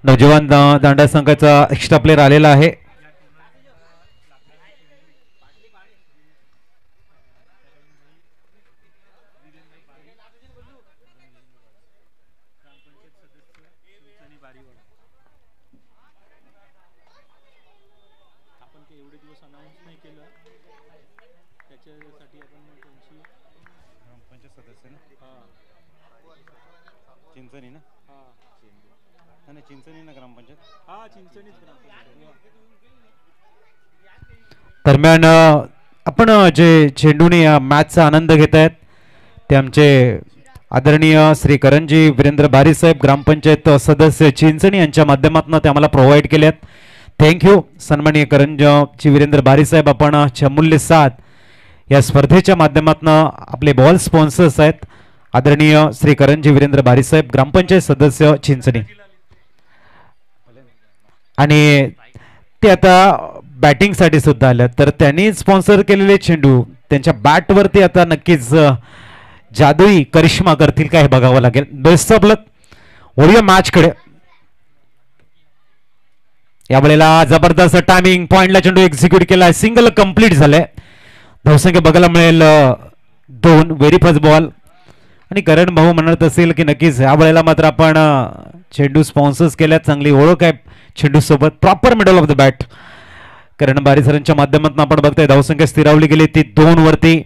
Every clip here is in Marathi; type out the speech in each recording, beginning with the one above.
नौजवान दांडा संघाचा एक्स्ट्रा प्लेयर आलेला आहे. दरम्यान आपण जे चेंडूने या मॅचचा आनंद घेत आहेत ते आमचे आदरणीय श्री करंजी वीरेंद्र बारी साहेब ग्रामपंचायत सदस्य चिंचणी यांच्या माध्यमातून ते आम्हाला प्रोव्हाइड केले आहेत. थँक्यू सन्माननीय करंजी वीरेंद्र बारी साहेब. आपण अमूल्य साथ या स्पर्धेच्या माध्यमातून आपले बॉल स्पॉन्सर्स आहेत आदरणीय श्री करंजी वीरेंद्र बारी साहेब ग्रामपंचायत सदस्य चिंचणी. आणि ते आता बॅटिंग साठी सुद्धा आले तर त्यांनी स्पॉन्सर केलेले चेंडू त्यांच्या बॅट वरती आता नक्कीच जादुई करिश्मा करतील काय बघावं लागेल. बेस्ट ऑफ लक. वळूया मॅच कडे. यावेळेला जबरदस्त टायमिंग पॉइंटला चेंडू एक्झिक्यूट केला. सिंगल कंप्लीट झालंय. धावसंख्या बघायला मिळेल 2. Very first ball. आणि करण भाऊ म्हणत असेल की नक्कीच यावेळेला मात्र आपण चेंडू स्पॉन्सर्स केल्यात. चांगली ओळख आहे चेंडू सोबत. Proper middle of the bat Karan Bari सरांच्या माध्यमातून आपण बघताय. धावसंख्या स्थिरावली गेली ती 2 वरती.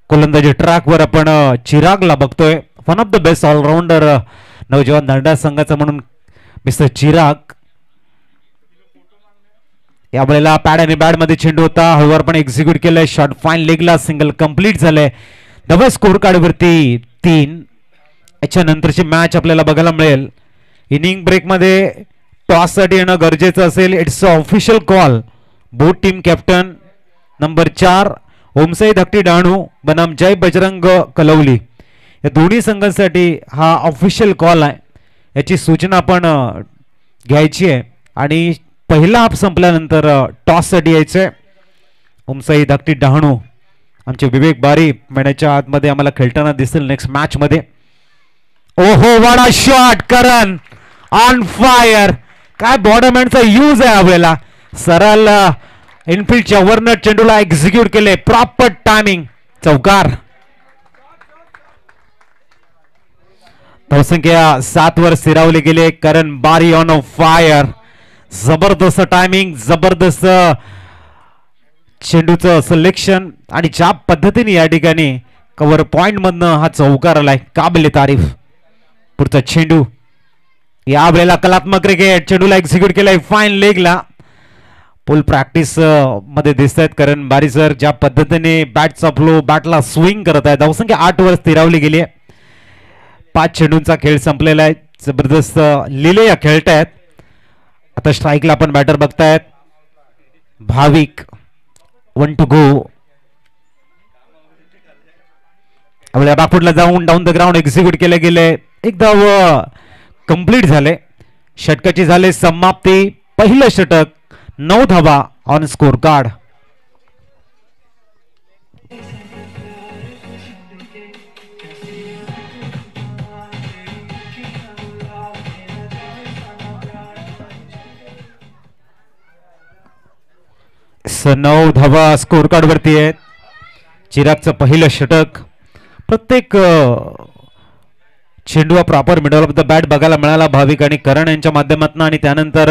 गोलंदाजी ट्रॅक वर आपण चिरागला बघतोय. One of the best allrounder Naujawan Danda संघाचा म्हणून मिस्टर चिराग. यावेळेला पॅड आणि बॅड मध्ये चेंडू होता. हळूवारपणे एक्झिक्यूट केलाय. शॉट फाईन लेगला सिंगल कंप्लीट झालंय. डबल स्कोर कार्ड वरती 3. याच्या नंतरची मॅच आपल्याला बघायला मिळेल. इनिंग ब्रेक मध्ये टॉस साठी येणं गरजेचं असेल. It's a official call. Both team captain number 4 Om Sai Dhakti Dahanu बनाम जय बजरंग कलवली या दोन्ही संघांसाठी हा ऑफिशियल कॉल आहे. याची सूचना आपण घ्यायची आहे आणि पहिला हाफ संपल्यानंतर टॉस साठी यायचंय. ओमसाई धाकटी डहाणू आमचे विवेक बारी मैदानाच्या आतमध्ये आम्हाला खेळताना दिसेल नेक्स्ट मॅच मध्ये. ओहो वाडा शॉट. Karan on fire. काय बॉर्डरमॅनचा यूज आहे आपल्याला. सरळ इनफिल्डच्या वरनं चेंडूला एक्झिक्यूट केले. Proper timing. चौकार. धावसंख्या 7 वर स्थिरावली गेले. करण बारी ऑन फायर. जबरदस्त टायमिंग. जबरदस्त चेंडूचं सिलेक्शन आणि ज्या पद्धतीने या ठिकाणी कव्हर पॉइंट मधनं हा चौकार आलाय काबिले तारीफ. पुढचा चेंडू. यावेळेला कलात्मक क्रिकेट. चेंडूला एक्झिक्यूट केलाय फाईन लेगला. फुल प्रॅक्टिस मध्ये दिसत आहेत करण बारी सर. ज्या पद्धतीने बॅटचा फ्लो बॅटला स्विंग करत आहे. धावसंख्या 8 वर स्थिरावली गेली आहे. 5 चेंडूंचा खेळ संपलेला आहे. जबरदस्त लिले खेळतायत. आता स्ट्राईकला आपण बॅटर बघतायत भाविक. 1 to go. आपल्या बॅकफुटला जाऊन डाऊन द ग्राउंड एक्झिक्यूट केले गेले. एक धाव कंप्लीट झाले. षटकाची झाले समाप्ती. पहिलं षटक 9 धावा ऑन स्कोर कार्ड. नऊ धावा स्कोर कार्ड वरती आहेत. चिरागचं पहिलं षटक. प्रत्येक चेंडू proper middle of the bat बघायला मिळाला भाविक आणि करण यांच्या माध्यमातून. आणि त्यानंतर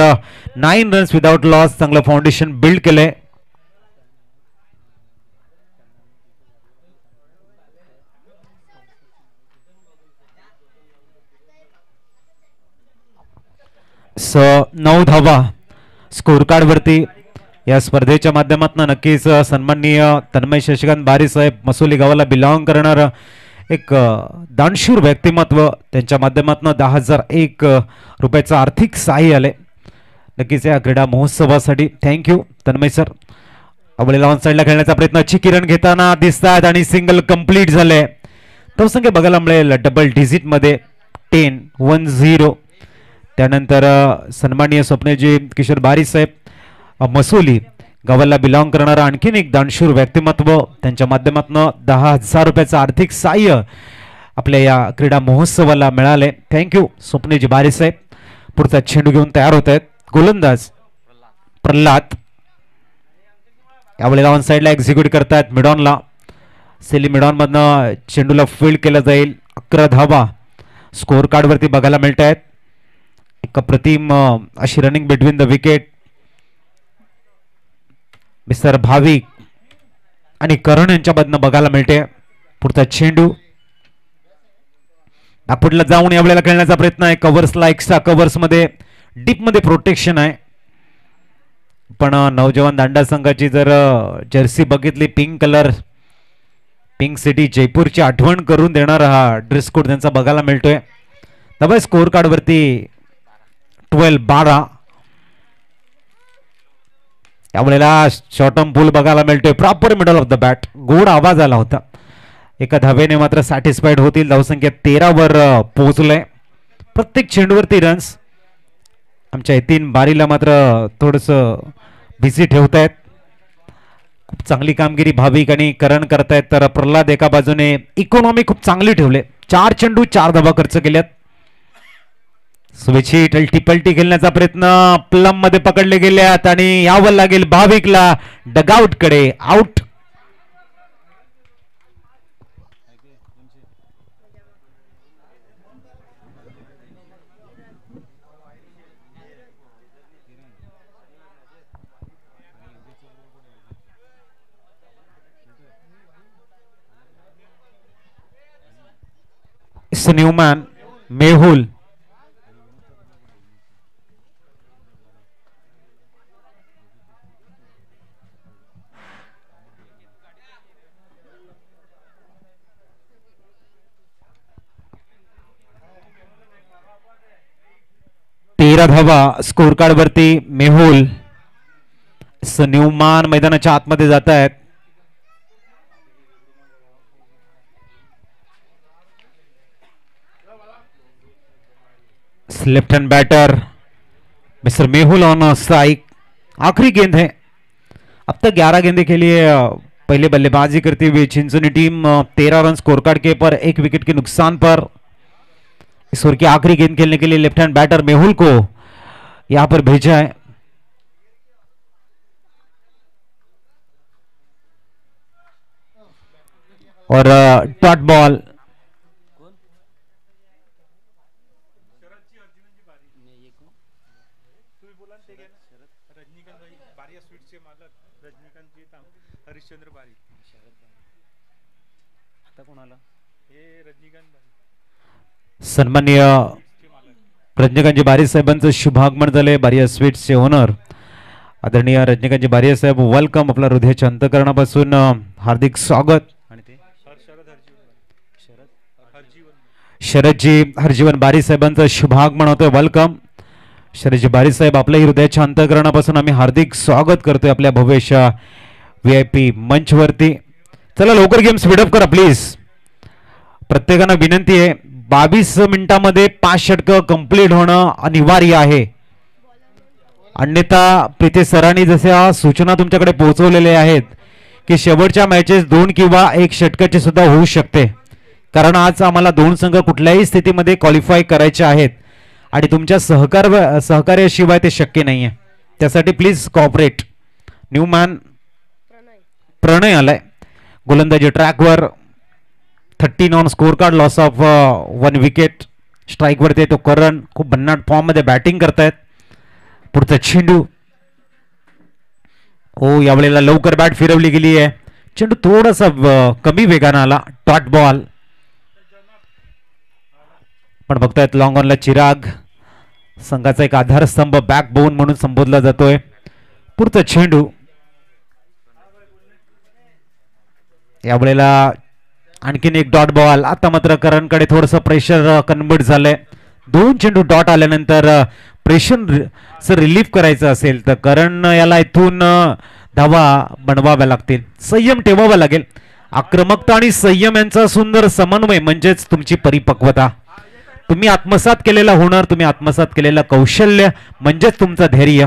9 रन्स विदाउट लॉस. चांगलं फाउंडेशन बिल्ड केलंय. सो 9 धावा स्कोर कार्ड वरती. या स्पर्धेच्या माध्यमातून नक्कीच सन्माननीय तन्मय शशिकांत बारी साहेब मसोली गावाला बिलॉंग करणार एक दानशूर व्यक्तिमत्व. त्यांच्या माध्यमातून 10,001 रुपयाचं आर्थिक सहाय्य आले नक्कीच या क्रीडा महोत्सवासाठी. Thank you Tanmay sir. आवडीला ऑन साईडला खेळण्याचा प्रयत्न किरण घेताना दिसतात आणि सिंगल कंप्लीट झाले. धावसंख्या बघायला मिळेल डबल डिजिट मध्ये 10-1-0. त्यानंतर सन्माननीय स्वप्नजी किशोर बारी साहेब मसोली गावाला बिलॉंग करणारा आणखीन एक दानशूर व्यक्तिमत्व. त्यांच्या माध्यमातून 10,000 रुपयाचं आर्थिक सहाय्य आपल्या या क्रीडा महोत्सवाला मिळाले. थँक्यू स्वप्नजी बारी साहेब. पुढचा चेंडू घेऊन तयार होत आहेत गोलंदाज प्रल्हाद. यावेळेला ऑन साईडला एक्झिक्यूट करतायत मिडॉनला. सेली मिडॉन मधनं चेंडूला फील्ड केलं जाईल. 11 धावा स्कोर कार्ड वरती बघायला मिळत आहेत. एक अप्रतिम अशी running between the wicket. Mister भाविक आणि करण यांच्यामधनं बघायला मिळते. पुढचा चेंडू नागपूरला जाऊन यावेळेला खेळण्याचा प्रयत्न आहे. कव्हर्सला एक्स्ट्रा कव्हर्स मध्ये डीप मध्ये प्रोटेक्शन आहे. पण नौजवान दांडा संघाची जर जर्सी बघितली पिंक कलर, पिंक सिटी जयपूरची आठवण करून देणारा हा ड्रेस कोड त्यांचा बघायला मिळतोय. त्यामुळे स्कोर कार्ड वरती 12 यावेळेला शॉर्ट टर्म पूल बघायला मिळतोय. Proper middle of the bat. गोड आवाज आला होता. एका धावेने मात्र सॅटिस्फाईड होतील. धावसंख्या 13 वर पोहोचलंय. प्रत्येक चेंडूवरती रन्स. आमच्या यतीन बारीला मात्र थोडस बिझी ठेवतायत. खूप चांगली कामगिरी भाविक आणि करण करतायत. तर प्रल्हाद एका बाजूने इकॉनॉमी खूप चांगली ठेवले. 4 चेंडू 4 धावा खर्च केल्यात. स्वेची टल्टीपल्टी खेळण्याचा प्रयत्न प्लम मध्ये पकडले गेल्यात आणि यावं लागेल भाविकला डगआउट कडे. आउट. न्यूमॅन मेहुल धावा स्कोर कार्ड वरती. मेहुल न्यूमॅन मैदानाच्या आतमध्ये जात आहेत. Left hand batter mister Mehul on strike. आखिरी गेंद है. अब तक 11 गेंदे के लिए पहले बल्लेबाजी करती हुई चिंचोनी टीम 13 रन स्कोर कार्ड के पर 1 विकेट के नुकसान पर इस ओवर की आखिरी गेंद खेलने के लिए लेफ्ट हैंड बैटर मेहुल को यहां पर भेजा है. और डॉट बॉल सन्माननीय रजनीकांतजी बारी साहेबांचं शुभागमन झाले. बारिया स्वीट्सचे ओनर आदरणीय रजनीकांतजी बारिया साहेब वेलकम. आपला हृदयाच्या अंतःकरणापासून हार्दिक स्वागत. शरदजी हरजीवन बारी साहेबांचं शुभागमन होतोय. वेलकम शरदजी बारी साहेब. आपल्याही हृदयाच्या अंतःकरणापासून आम्ही हार्दिक स्वागत करतोय आपल्या भव्य VIP मंच वरती. चला लवकर गेम स्पीडअप करा प्लीज. प्रत्येकांना विनंती आहे 22 मिनिटांमध्ये 5 षटकं कंप्लीट होणं अनिवार्य आहे. अन्यथा प्रीते सरांनी जशा सूचना तुमच्याकडे पोहोचवलेल्या आहेत की शेवटच्या मॅचेस 2 किंवा 1 षटकाची सुद्धा होऊ शकते. कारण आज आम्हाला 2 संघ कुठल्याही स्थितीमध्ये क्वालिफाय करायचे आहेत आणि तुमच्या सहकार्याशिवाय ते शक्य नाहीये. त्यासाठी प्लीज कॉपरेट. न्यूमॅन प्रणय आलाय गोलंदाजी ट्रॅकवर. 13 on score card. Loss of 1 wicket. Strike वरती येतो करण. खूप भन्नाट फॉर्म मध्ये बॅटिंग करतायत. पुढचा चेंडू. हो यावेळेला लवकर बॅट फिरवली गेली आहे. चेंडू थोडासा कमी वेगाने आला. Dot ball. पण बघतायत लॉंग ऑनला चिराग संघाचा एक आधारस्तंभ बॅकबोन म्हणून संबोधला जातोय. पुढचा चेंडू. यावेळेला आणखीन एक डॉट बॉल. आता मात्र करणकडे थोडंसं प्रेशर कन्वर्ट झालंय. 2 चेंडू डॉट आल्यानंतर प्रेशर रिलीफ करायचं असेल तर करण याला इथून धावा बनवाव्या लागतील. संयम ठेवावा लागेल. आक्रमकता आणि संयम यांचा सुंदर समन्वय म्हणजेच तुमची परिपक्वता. तुम्ही आत्मसात केलेला हुनर, तुम्ही आत्मसात केलेला कौशल्य म्हणजेच तुमचं धैर्य.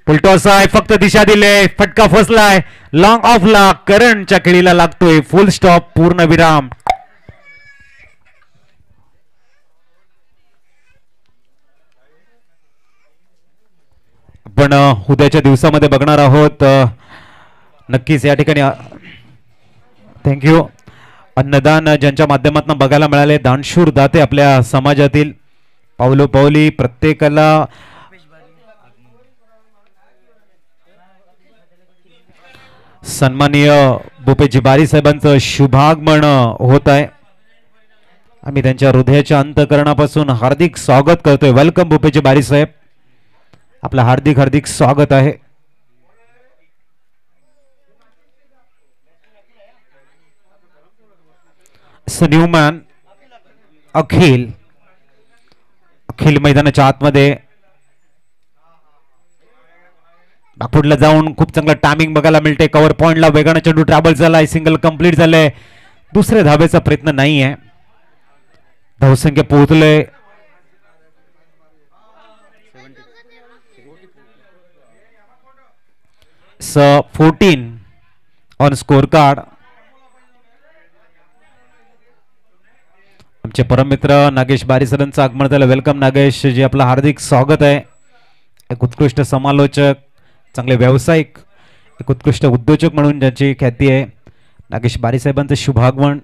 फुलटॉस आहे. फक्त दिशा दिले. फटका फसलाय. लॉंग ऑफला करणच्या खेळीला लागतोय. फुल स्टॉप. पूर्ण विराम. आपण उद्याच्या दिवसामध्ये बघणार आहोत. नक्कीच या ठिकाणी थँक्यू. अन्नदान ज्यांच्या माध्यमातून बघायला मिळाले, दानशूर दाते आपल्या समाजातील पावलोपावली प्रत्येकाला सन्माननीय भूपेजी बारी साहेबांचं शुभागमन होत आहे. आम्ही त्यांच्या हृदयाच्या अंतकरणापासून हार्दिक स्वागत करतोय. वेलकम भूपेजी बारी साहेब, आपलं हार्दिक हार्दिक स्वागत आहे. न्यूमॅन अखिल मैदानाच्या आतमध्ये पुढला जाऊन खूप चांगला टायमिंग बघायला मिळते. कव्हर पॉइंटला वेगाने चेंडू ट्रॅव्हल झालाय, सिंगल कंप्लीट झालंय. दुसऱ्या धावेचा प्रयत्न नाही आहे. धावसंख्या पोहोचले 14 ऑन स्कोर कार्ड. आमचे परममित्र नागेश बारी सरांचं आगमन झालं. वेलकम नागेश जी, आपलं हार्दिक स्वागत आहे. एक उत्कृष्ट समालोचक, चांगले व्यावसायिक, एक उत्कृष्ट उद्योजक म्हणून ज्यांची ख्याती आहे, नागेश बारी साहेबांचं शुभागमन.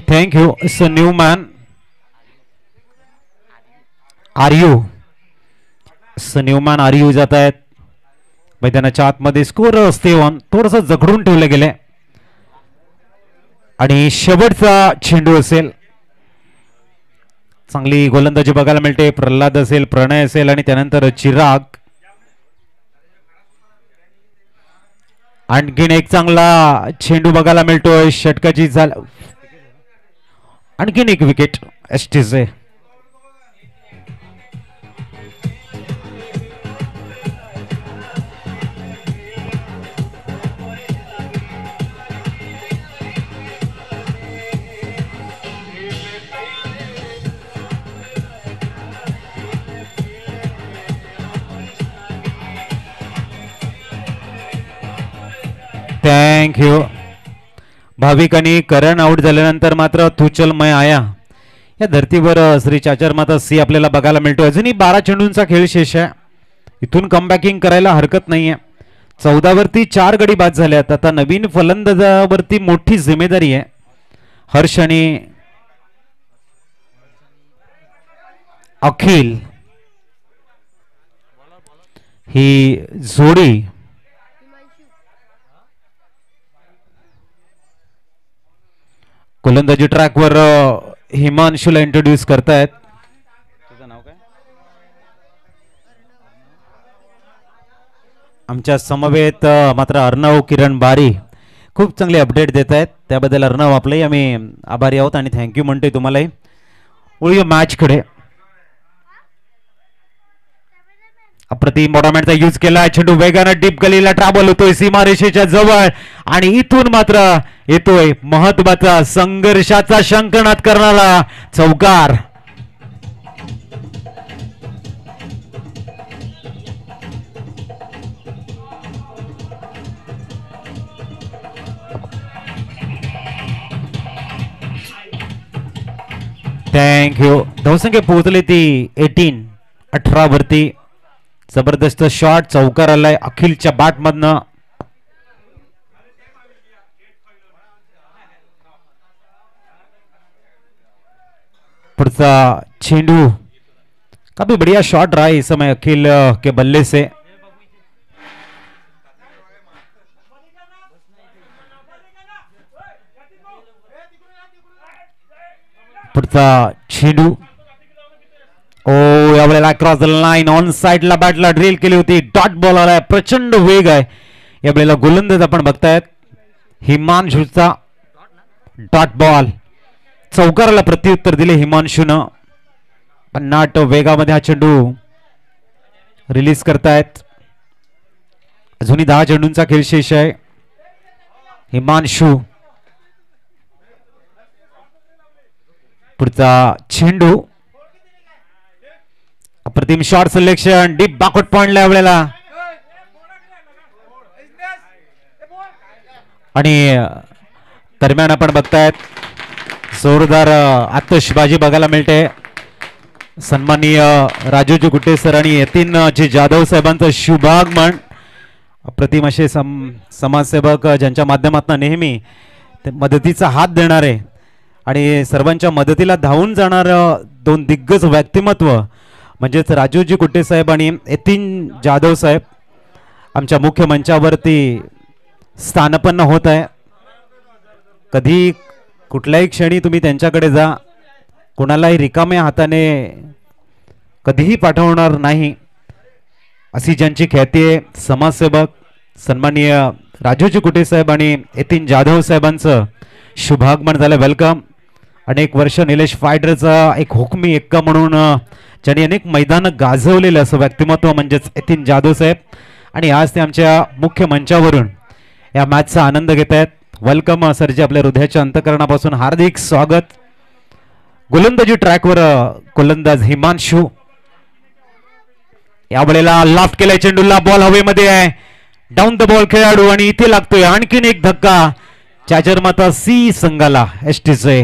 Thank you. न्यूमॅन आर यू जात आहेत मैदानाच्या आतमध्ये. स्कोर असते थोडस जखडून ठेवलं गेले आणि शेवटचा चेंडू असेल. चांगली गोलंदाजी बघायला मिळते. प्रल्हाद असेल, प्रणय असेल आणि त्यानंतर चिराग. आणखीन एक चांगला चेंडू बघायला मिळतोय. षटकाची झाला, आणखीन एक विकेट एसटीचे. Thank you. भाविक आणि करण आउट झाल्यानंतर मात्र तुचल मैं आया या धर्तीवर श्री चाचर माता सी आपल्याला बघायला मिळतो. अजूनही 12 चेंडूंचा खेळ शेष आहे. इथून कमबॅकिंग करायला हरकत नाहीये. 14 वरती 4 गडी बाद झाल्यात. आता नवीन फलंदाजावरती मोठी जिम्मेदारी आहे. हर्ष आणि अखिल ही जोडी गोलंदाजी ट्रॅकवर हिमांशूला इंट्रोड्यूस करतायत. तुझं नाव काय? आमच्या समवेत मात्र अर्णव किरण बारी खूप चांगले अपडेट देत आहेत. त्याबद्दल अर्णव आपलंही आम्ही आभारी आहोत आणि थँक्यू म्हणतोय तुम्हालाही. वळूया मॅचकडे. अप्रतिम मोडामेंटचा यूज केला. चेंडू वेगानं डीप गलीला ट्रॅव्हल होतोय सीमारेषेच्या जवळ आणि इथून मात्र येतोय महत्वाचा संघर्षाचा शंखनाद करणारा चौकार. थँक्यू. धावसंख्या पोहोचली ती 18 वरती. जबरदस्त शॉट चौकार आलाय अखिलच्या बॅट मधनं. पुढचा चेंडू काफी बढ़िया शॉट रहा इस समय अखिल के बल्ले से. पुढचा चेंडू ओ यावेळेला क्रॉस द लाईन ऑन साइडला बॅटला ड्रिल केली होती. डॉट बॉल आलाय. प्रचंड वेग आहे यावेळेला. गोलंदाज आपण बघतायत हिमांशूचा डॉट बॉल. चौकाराला प्रत्युत्तर दिले हिमांशूनं. 50 वेगामध्ये हा चेंडू रिलीज करतायत. अजूनही 10 चेंडूंचा खेळ शेष आहे. हिमांशू पुढचा चेंडू. अप्रतिम शॉट सिलेक्शन. डीप बॅकवर्ड पॉइंटला यावेळेला. आणि दरम्यान आपण बघतायत जोरदार आतषबाजी बघायला मिळते. सन्माननीय राजूजी गुट्टे सर आणि यतीनजी जाधव साहेबांचं शुभागमन. अप्रतिम असे समाजसेवक ज्यांच्या माध्यमातून नेहमी मदतीचा हात देणारे आणि सर्वांच्या मदतीला धावून जाणार दोन दिग्गज व्यक्तिमत्व म्हणजेच राजूजी गुट्टे साहेब आणि यतीन जाधव साहेब आमच्या मुख्य मंचावरती स्थानपन्न होत आहे. कधी कुठल्याही क्षणी तुम्ही त्यांच्याकडे जा. कोणालाही रिकाम्या हाताने कधीही पाठवणार नाही अशी ज्यांची ख्याती आहे. समाजसेवक सन्माननीय राजूजी गुट्टे साहेब आणि यतीन जाधव साहेबांचं शुभागमन झालं. वेलकम. अनेक वर्ष निलेश फायटरचा एक हुकमी एक्का म्हणून ज्यांनी अनेक मैदानं गाजवलेलं असं व्यक्तिमत्व म्हणजेच यतीन जाधव साहेब आणि आज ते आमच्या मुख्य मंचावरून या मॅचचा आनंद घेत आहेत. वेलकम सरजी. आपल्या हृदयाच्या अंतकरणापासून हार्दिक स्वागत. गोलंदाजी ट्रॅकवर गोलंदाज हिमांशू. यावेळेला लॉफ्ट केलाय चेंडूला. बॉल हवेमध्ये आहे. डाऊन द बॉल खेळाडू आणि इथे लागतोय आणखीन एक धक्का. चार्जर माता सी संघाला एसटीचे.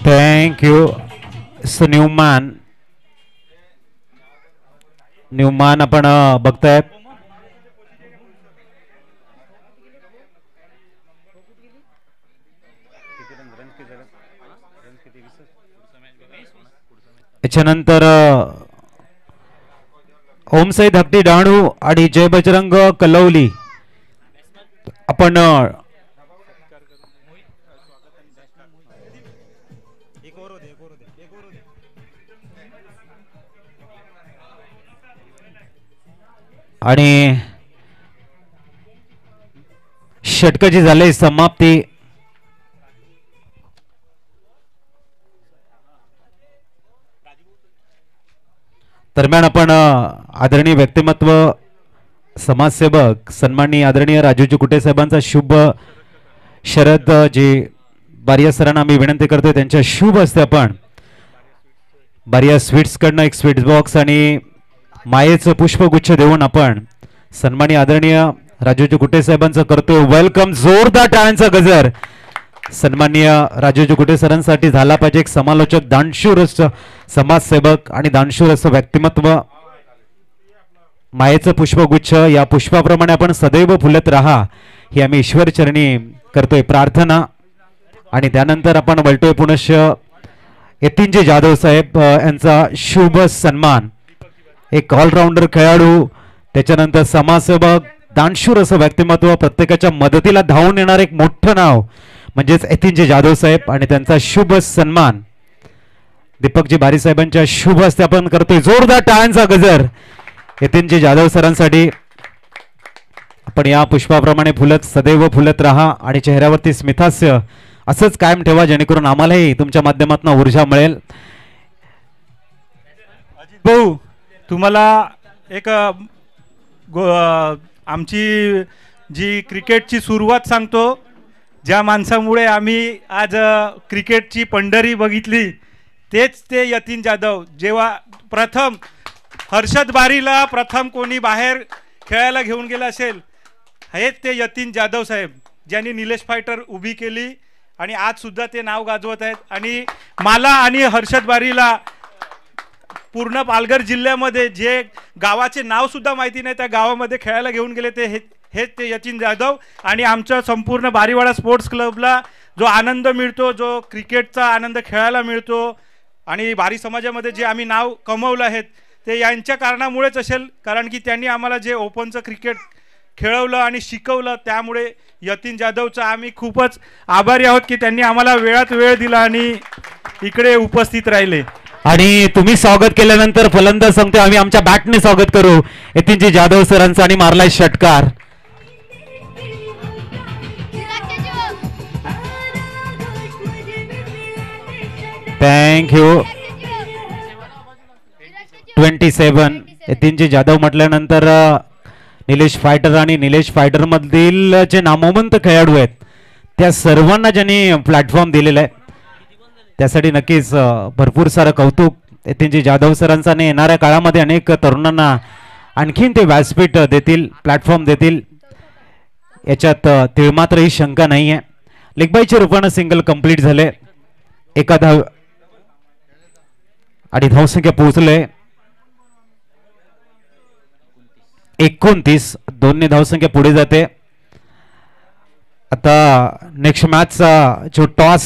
थँक यू न्यूमॅन आपण बघतायत. याच्यानंतर ओमसाई धाकटी डहाणू आणि जय बजरंग कलवली आपण आणि षटकाची झाले समाप्ती. दरम्यान आपण आदरणीय व्यक्तिमत्व समाजसेवक सन्माननीय आदरणीय राजूजी गुट्टे साहेबांचा शुभ शरद जी बारिया सरांना आम्ही विनंती करतोय त्यांच्या शुभ हस्ते आपण बारिया स्वीट्स कडनं एक स्वीट्स बॉक्स आणि मायेचं पुष्पगुच्छ देऊन आपण सन्माननीय आदरणीय राजूजी गुट्टे साहेबांचं करतोय वेलकम. जोरदार टाळ्यांचा गजर सन्माननीय राजूजी गुट्टे सरांसाठी झाला पाहिजे. एक समालोचक, दानशूर समाजसेवक आणि दानशूर असं व्यक्तिमत्व. मायेचं पुष्पगुच्छ या पुष्पाप्रमाणे आपण सदैव फुलत राहा ही आम्ही ईश्वर चरणी करतोय प्रार्थना. आणि त्यानंतर आपण वळतोय पुनश्च यतीनजी जाधव साहेब यांचा शुभ सन्मान. एक ऑलराऊंडर खेळाडू, त्याच्यानंतर समाजसेवक, दानशूर असं व्यक्तिमत्व, प्रत्येकाच्या मदतीला धावून येणार एक मोठं नाव म्हणजेच यतीनजी जाधव साहेब आणि त्यांचा शुभ सन्मान दीपकजी बारी साहेबांच्या शुभ हस्ते आपण करतोय. जोरदार टाळ्यांचा गजर यतीनजी जाधव सरांसाठी. आपण या पुष्पाप्रमाणे फुलत सदैव फुलत राहा आणि चेहऱ्यावरती स्मितहास्य असंच कायम ठेवा जेणेकरून आम्हालाही तुमच्या माध्यमातून ऊर्जा मिळेल. भाऊ तुम्हाला एक आमची जी क्रिकेटची सुरुवात सांगतो. ज्या माणसामुळे आम्ही आज क्रिकेटची पंढरी बघितली तेच ते यतीन जाधव. जेव्हा प्रथम हर्षद बारीला प्रथम कोणी बाहेर खेळायला घेऊन गेलं असेल हेच ते यतीन जाधव साहेब ज्यांनी निलेश फायटर उभी केली आणि आज सुद्धा ते नाव गाजवत आहेत. आणि मला आणि हर्षद बारीला पूर्ण पालघर जिल्ह्यामध्ये जे गावाचे नाव सुद्धा माहिती नाही त्या गावामध्ये खेळायला घेऊन गेले ते हेच ते यतीन जाधव. आणि आमच्या संपूर्ण बारीवाडा स्पोर्ट्स क्लबला जो आनंद मिळतो, जो क्रिकेटचा आनंद खेळायला मिळतो आणि बारी समाजामध्ये जे आम्ही नाव कमवलं आहेत ते यांच्या कारणामुळेच असेल. कारण की त्यांनी आम्हाला जे ओपनचं क्रिकेट खेळवलं आणि शिकवलं, त्यामुळे यतीन जाधवचा आम्ही खूपच आभारी आहोत की त्यांनी आम्हाला वेळात वेळ दिला आणि इकडे उपस्थित राहिले. आणि तुम्ही स्वागत केल्यानंतर फलंदाज सांगतो आम्ही आमच्या बॅटने स्वागत करू यतीनजी जाधव सरांचं आणि मारलाय षटकार. थँक्यू. 27 यतीनजी जाधव म्हटल्यानंतर निलेश फायटर आणि निलेश फायटर मधील जे नामवंत खेळाडू आहेत त्या सर्वांना ज्यांनी प्लॅटफॉर्म दिलेला आहे त्यासाठी नक्कीच भरपूर सारं कौतुक यतीनजी जाधव सरांचं. आणि येणाऱ्या काळामध्ये अनेक तरुणांना आणखीन ते व्यासपीठ देतील, प्लॅटफॉर्म देतील, याच्यात तिळमात्रही शंका नाही आहे. लेगबाईच्या रूपानं सिंगल कंप्लीट झाले. एका धाव आणि धावसंख्या पोहोचले 29. 2 धावसंख्या पुढे जाते. आता नेक्स्ट मॅचचा जो टॉस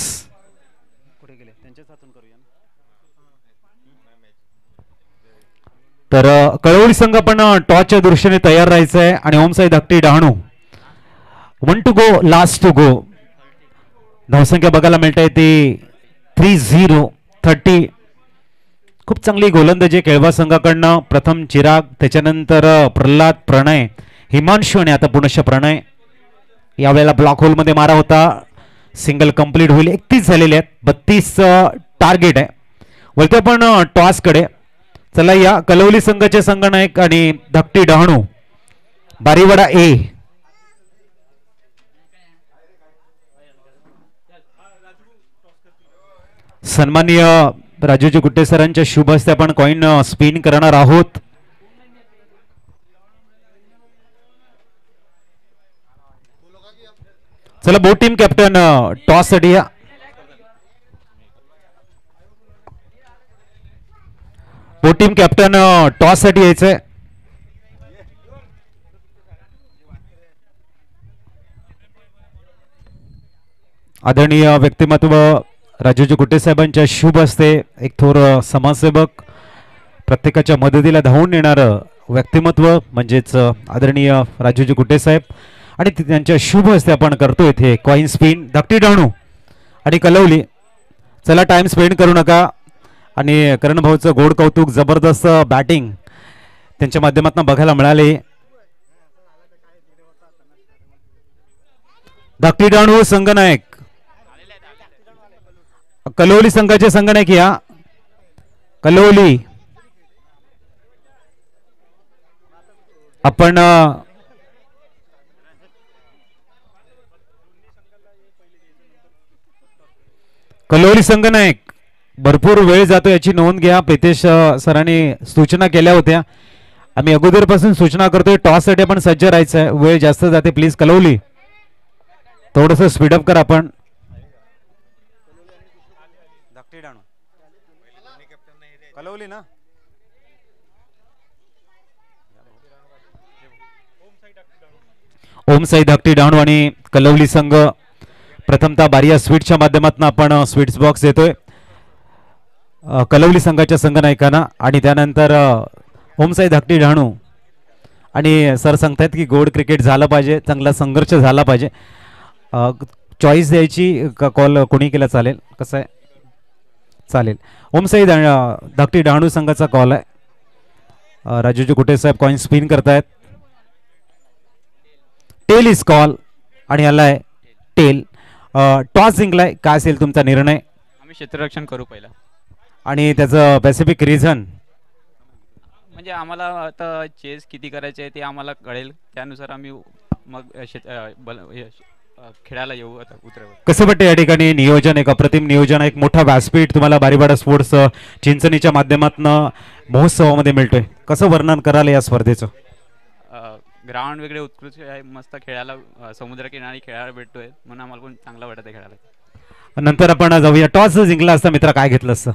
तर कळवली संघ पण टॉसच्या दृष्टीने तयार राहायचं आहे. आणि Omsai Dhakti Dahanu 1 to go, last to go. धावसंख्या बघायला मिळते ती 30. खूप चांगली गोलंदाजी केळवा संघाकडनं. प्रथम चिराग, त्याच्यानंतर प्रल्हाद, प्रणय, हिमांशू आणि आता पुनश्च प्रणय. यावेळेला ब्लॉक होल मध्ये मारा होता. सिंगल कंप्लीट होईल. 31 झालेले आहेत. 32 टार्गेट आहे. वरती आपण टॉस कडे चला. या कलवली संघाचे संघनायक आणि धाकटी डहाणू बारीवाडा ए. सन्माननीय राजूजी गुट्टे सरांच्या शुभ हस्ते आपण कॉइन स्पिन करणार आहोत. चला बोट टीम कॅप्टन टॉस साठी या. बोट टीम कॅप्टन टॉस साठी यायचंय. आदरणीय व्यक्तिमत्व राजूजी गुट्टे साहेबांच्या शुभ हस्ते एक थोर समाजसेवक, प्रत्येकाच्या मदतीला धावून येणारं व्यक्तिमत्व म्हणजेच आदरणीय राजूजी गुट्टे साहेब आणि त्यांच्या शुभ हस्ते आपण करतो इथे कॉइन स्पिन. धाकटी डहाणू आणि कलवली. चला टाइम स्पेंड करू नका. आणि करण भाऊचं गोड कौतुक, जबरदस्त बॅटिंग त्यांच्या माध्यमातून बघायला मिळाले. धाकटी डहाणू संघनायक, कलवली संघाचे संघनायक या. कलवली आपण कलवली संघनायक भरपूर वेळ जातो याची नोंद घ्या. प्रितेश सरांनी सूचना केल्या होत्या. आम्ही अगोदरपासून सूचना करतोय टॉस साठी आपण सज्ज राहायचं आहे. वेळ जास्त जाते. प्लीज कलवली थोडस स्पीडअप करा. आपण कलवली ना ओमसाई धाकटी डहाणू आणि कलवली संघ. प्रथमतः बारिया स्वीटच्या माध्यमातून आपण स्वीट्स बॉक्स देतोय कलवली संघाच्या संघनायकांना. आणि त्यानंतर ओमसाई धाकटी डहाणू आणि सर सांगतायत की गोड क्रिकेट झालं पाहिजे, चांगला संघर्ष झाला पाहिजे. चॉईस द्यायची का कॉल कोणी केला चालेल? कसं आहे? चालेल. ओमसाई धाकटी डहाणू संघाचा कॉल आहे. राजूजी गुट्टे साहेब कॉइन स्पिन करतायत. टेल इज कॉल आणि आलाय टेल. टॉस जिंकलाय. काय असेल तुमचा निर्णय? आम्ही क्षेत्ररक्षण करू पहिला. आणि त्याचं स्पेसिफिक रिझन म्हणजे आम्हाला आता चेस किती करायचे आहे ते आम्हाला कळेल, त्यानुसार आम्ही मग खेळायला येऊ. आता उतरव. कसं वाटतं या ठिकाणी नियोजन? एक अप्रतिम नियोजन, एक मोठा व्यासपीठ तुम्हाला बारीवाडा स्पोर्ट्स चिंचणीच्या माध्यमातून महोत्सवामध्ये मिळतोय. कसं वर्णन कराल या स्पर्धेचं? ग्राउंड वेगळे उत्कृष्ट आहे, मस्त खेळायला समुद्रकिनारी खेळायला भेटतोय म्हणून आम्हाला पण चांगलं वाटत आहे खेळायला. नंतर आपण जाऊया. टॉस जिंकला असता मित्र काय घेतलं असतं?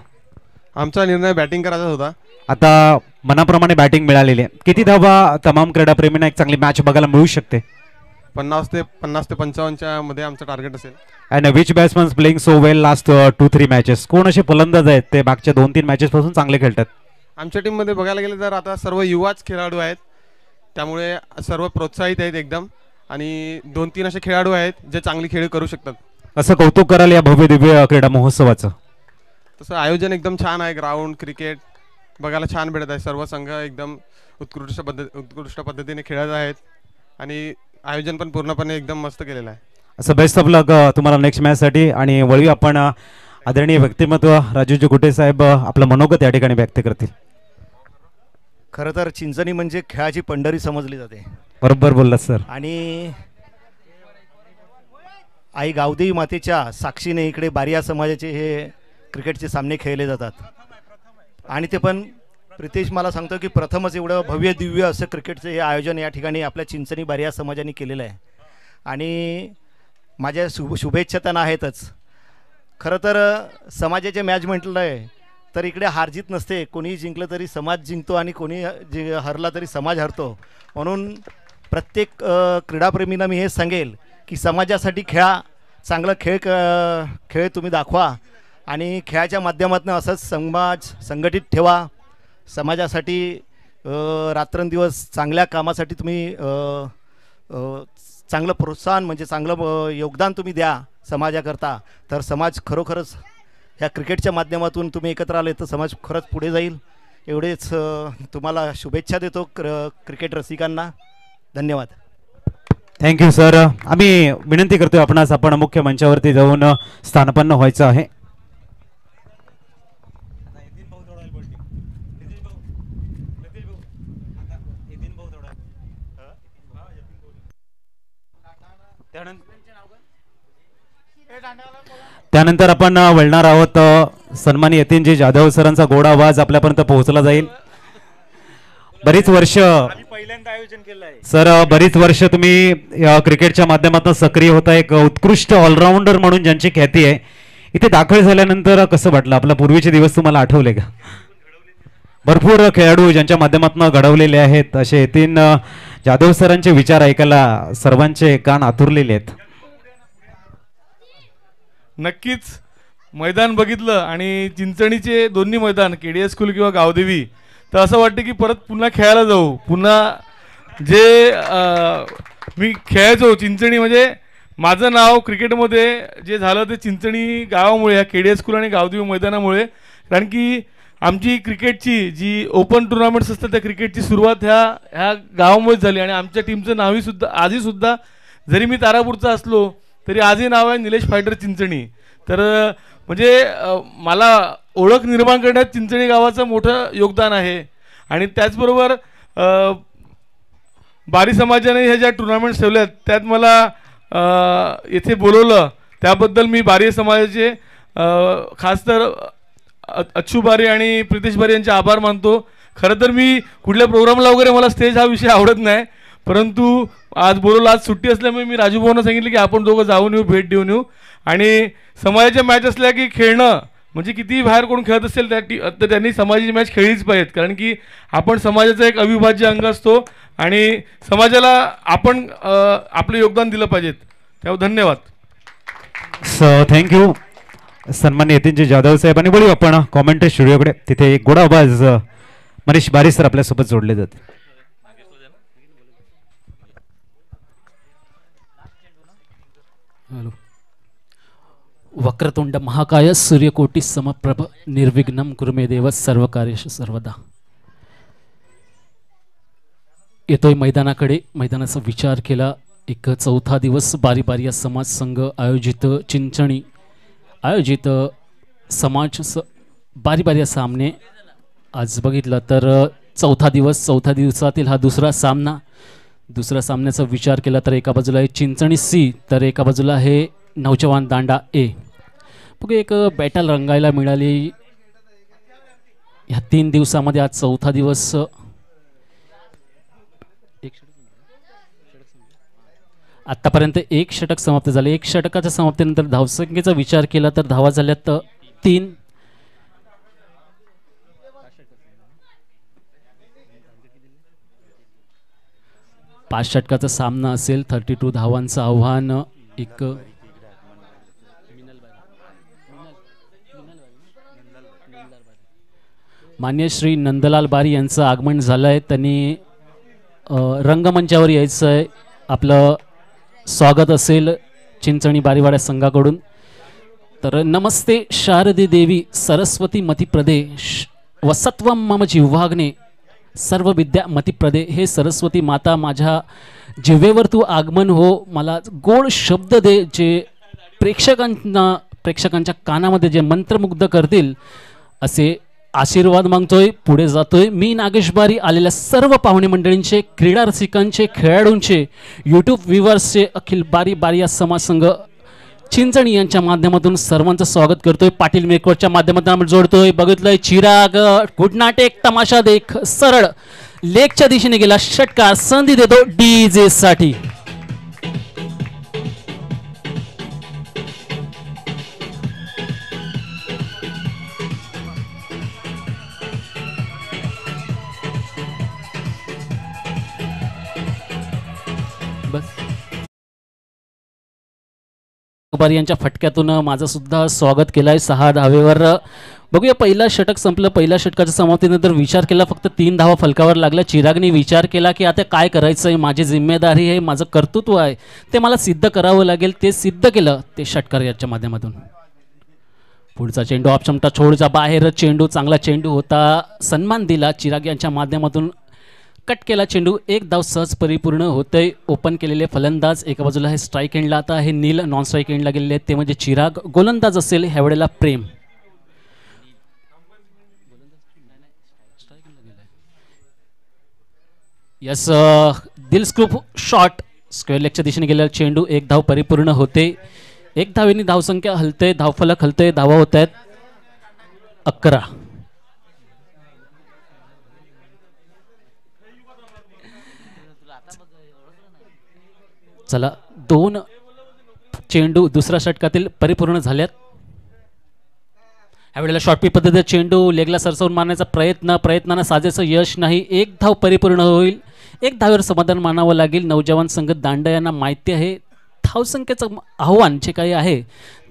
आमचा निर्णय बॅटिंग करायचा होता. आता मनाप्रमाणे बॅटिंग मिळालेली आहे. किती धावा तमाम क्रीडाप्रेमींना एक चांगली मॅच बघायला मिळू शकते? 50 ते 55च्या मध्ये आमचं टार्गेट असेल. And which batsman playing so well last 2-3 matches? कोण असे फलंदाज आहेत ते मागच्या 2-3 मॅचेस पासून चांगले खेळतात? आमच्या टीममध्ये बघायला गेलं तर आता सर्व युवाच खेळाडू आहेत, त्यामुळे सर्व प्रोत्साहित आहेत एकदम. आणि 2-3 असे खेळाडू आहेत जे चांगली खेळ करू शकतात. असं कौतुक कराल या भव्य दिव्य क्रीडा महोत्सवाचं. तसं आयोजन एकदम छान आहे. ग्राउंड क्रिकेट बघायला छान भेटत आहे. सर्व संघ एकदम उत्कृष्ट पद्धतीने खेळत आहेत आणि आयोजन पण पूर्णपणे एकदम मस्त केलेलं आहे. असं बेस्ट ऑफ लक तुम्हाला नेक्स्ट मॅचसाठी. आणि वळवी आपण आदरणीय व्यक्तिमत्व राजूजी गुटे साहेब आपलं मनोगत या ठिकाणी व्यक्त करतील. खरं तर चिंचणी म्हणजे खेळाची पंढरी समजली जाते. बरोबर बोललात सर. आणि आई गावदेवी मातेच्या साक्षीने इकडे बारिया समाजाचे हे क्रिकेटचे सामने खेळले जातात. आणि ते पण प्रितेश मला सांगतो की प्रथमच एवढं भव्य दिव्य असं क्रिकेटचं हे आयोजन या ठिकाणी आपल्या चिंचणी बारिया समाजाने केलेलं आहे. आणि माझ्या शुभेच्छा त्यांना आहेतच. खरं तर समाजाचे मॅच म्हटलं आहे तर इकडे हारजीत नसते. कोणी जिंकलं तरी समाज जिंकतो आणि कोणी हरला तरी समाज हरतो. म्हणून प्रत्येक क्रीडाप्रेमींना मी हेच सांगेल की समाजासाठी खेळा, चांगलं खेळ तुम्ही दाखवा आणि खेळाच्या माध्यमातून असंच समाज संघटित ठेवा. समाजासाठी रात्रंदिवस चांगल्या कामासाठी तुम्ही चांगलं प्रोत्साहन म्हणजे चांगलं योगदान तुम्ही द्या समाजाकरता. तर समाज खरोखरच ह्या क्रिकेटच्या माध्यमातून तुम्ही एकत्र आले तर समाज खरंच पुढे जाईल. एवढेच तुम्हाला शुभेच्छा देतो क्रिकेट रसिकांना. धन्यवाद. Thank you sir. आम्ही विनंती करतोय आपणास आपण मुख्य मंचावरती जाऊन स्थानपन्न व्हायचं आहे. त्यानंतर आपण वळणार आहोत. सन्माननीय यतीनजी जाधव सरांचा गोड आवाज आपल्यापर्यंत पोहोचला जाईल. बरीच वर्ष पहिल्यांदा आयोजन केलं आहे सर, बरीच वर्ष तुम्ही क्रिकेटच्या माध्यमातून सक्रिय होता. एक उत्कृष्ट ऑलराऊंडर म्हणून ज्यांची ख्याती आहे. इथे दाखल झाल्यानंतर कसं वाटलं? आपला पूर्वीचे दिवस तुम्हाला आठवले का? भरपूर खेळाडू ज्यांच्या माध्यमातून घडवलेले आहेत असे यतीन जाधव सरांचे विचार ऐकायला सर्वांचे कान आतुरलेले आहेत. नक्कीच मैदान बघितलं आणि चिंचणीचे दोन्ही मैदान केडीएस स्कूल किंवा गावदेवी तर असं वाटतं की परत पुन्हा खेळायला जाऊ. पुन्हा जे मी खेळायचो चिंचणी म्हणजे माझं नाव क्रिकेटमध्ये जे झालं ते चिंचणी गावामुळे, ह्या केडीएस स्कूल आणि गावदेवी मैदानामुळे. कारण की आमची क्रिकेटची जी ओपन टुर्नामेंट्स असतात त्या क्रिकेटची सुरुवात ह्या गावामुळेच झाली. आणि आमच्या टीमचं नावीसुद्धा आधीसुद्धा जरी मी तारापूरचा असलो तरी आजही नाव आहे निलेश फायटर चिंचणी. तर म्हणजे मला ओळख निर्माण करण्यात चिंचणी गावाचं मोठं योगदान आहे. आणि त्याचबरोबर बारी समाजाने ह्या ज्या टुर्नामेंट्स ठेवल्यात त्यात मला येथे बोलवलं त्याबद्दल मी बारी समाजाचे खास तर अच्छू बारी आणि प्रितेश बारी यांचे आभार मानतो. खरं तर मी कुठल्या प्रोग्रामला वगैरे मला स्टेज हा विषय आवडत नाही, परंतु आज बोलवलं, आज सुट्टी असल्यामुळे मी राजू भाऊंना सांगितलं की आपण दोघं जाऊन येऊ, भेट देऊन येऊ. आणि समाजाच्या मॅच असल्या की खेळणं म्हणजे कितीही बाहेर कोण खेळत असेल तर त्यांनी समाजाची मॅच खेळलीच पाहिजेत. कारण की आपण समाजाचा एक अविभाज्य अंग असतो आणि समाजाला आपण आपलं योगदान दिलं पाहिजेत. त्यामुळे धन्यवाद. थँक्यू सन्माननीय यतीनजी जाधव साहेब. आणि बोलू आपण कॉमेंट्री स्टुडिओकडे. तिथे एक गोड आवाज मनीष बारी सर आपल्यासोबत जोडले जाते. हॅलो. वक्रतुंड महाकाय सूर्यकोटी समप्रभ निर्विघ्नं कुरु मे देव सर्व कार्येषु सर्वदा. येतोय मैदानाकडे. मैदानाचा विचार केला. एक चौथा दिवस बारी बारिया समाज संघ आयोजित चिंचणी आयोजित समाज बारी बारिया सामने आज बघितलं तर चौथा दिवसातील हा दुसरा सामना. दुसऱ्या सामन्याचा विचार केला तर एका बाजूला आहे चिंचणी सी तर एका बाजूला आहे नौजवान दांडा ए. बघ एक बॅटल रंगायला मिळाली ह्या 3 दिवसामध्ये. आज चौथा दिवस. आतापर्यंत 1 षटक समाप्त झाले. 1 षटकाच्या समाप्तीनंतर धावसंख्येचा विचार केला तर धावा झाल्यात 3. 5 षटकाचा सामना असेल. 32 धावांचं आव्हान. एक मान्य श्री नंदलाल बारी यांचं आगमन झालं आहे. त्यांनी रंगमंचावर यायचं आहे. आपलं स्वागत असेल चिंचणी बारीवाड्या संघाकडून. तर नमस्ते शारदे देवी सरस्वती मतिप्रदे वसत्वम मम जिव्हाग्ने सर्व विद्या मतिप्रदे. हे सरस्वती माता, माझ्या जिव्हेवर तू आगमन हो. मला गोड शब्द दे जे प्रेक्षकांच्या कानामध्ये जे मंत्रमुग्ध करतील असे आशीर्वाद मागतोय. पुढे जातोय. मी नागेश बारी आलेल्या सर्व पाहुणे मंडळींचे, क्रीडा रसिकांचे, खेळाडूंचे, यूट्यूब व्ह्युअर्सचे, अखिल बारी या समाज संघ चिंचणी यांच्या माध्यमातून सर्वांचं स्वागत करतोय. पाटील मेकवरच्या माध्यमातून आपण जोडतोय. बघितलंय चिराग गुडनाटेक तमाशा देख सरळ लेकच्या दिशेने गेला. षटकार संधी देतो डीजे साठी. यांच्या फटक्यातून माझं सुद्धा स्वागत केलंय 6 धावेवर. बघूया, पहिला षटक संपलं. पहिल्या षटकाच्या समाप्तीनंतर विचार केला, फक्त 3 धावा फलकावर लागल्या. चिरागने विचार केला की आता काय करायचं आहे, माझी जिम्मेदारी आहे, माझं कर्तृत्व आहे, ते मला सिद्ध करावं लागेल. ते सिद्ध केलं ते षटकार याच्या माध्यमातून. पुढचा चेंडू ऑप्शमटा छोडचा बाहेर चेंडू, चांगला चेंडू होता, सन्मान दिला चिराग यांच्या माध्यमातून. कट केला चेंडू. 1 धाव सहज परिपूर्ण होतंय. ओपन केलेले फलंदाज एका बाजूला हे स्ट्राईक एंडला, आता हे नील नॉन स्ट्राईक एंडला गेलेले आहेत, ते म्हणजे चिराग. गोलंदाज असेल ह्यावेळेला प्रेम. यस, दिल स्कूप शॉट स्क्वेअर लेगच्या दिशेने गेलेला चेंडू. 1 धाव परिपूर्ण होते. 1 धावेने धावसंख्या हलते, धावफलक हलते, धावा होत आहेत 11. चला, 2 चेंडू दुसऱ्या षटकातील परिपूर्ण झाल्यात. यावेळेला शॉर्टपी पद्धतीचा चेंडू लेगला सरसवून मारण्याचा प्रयत्नानं साजेचं यश नाही. 1 धाव परिपूर्ण होईल. 1 धावेवर समाधान मानावं लागेल. नौजवान संघ दांडा यांना माहिती आहे धावसंख्येचं आव्हान जे काही आहे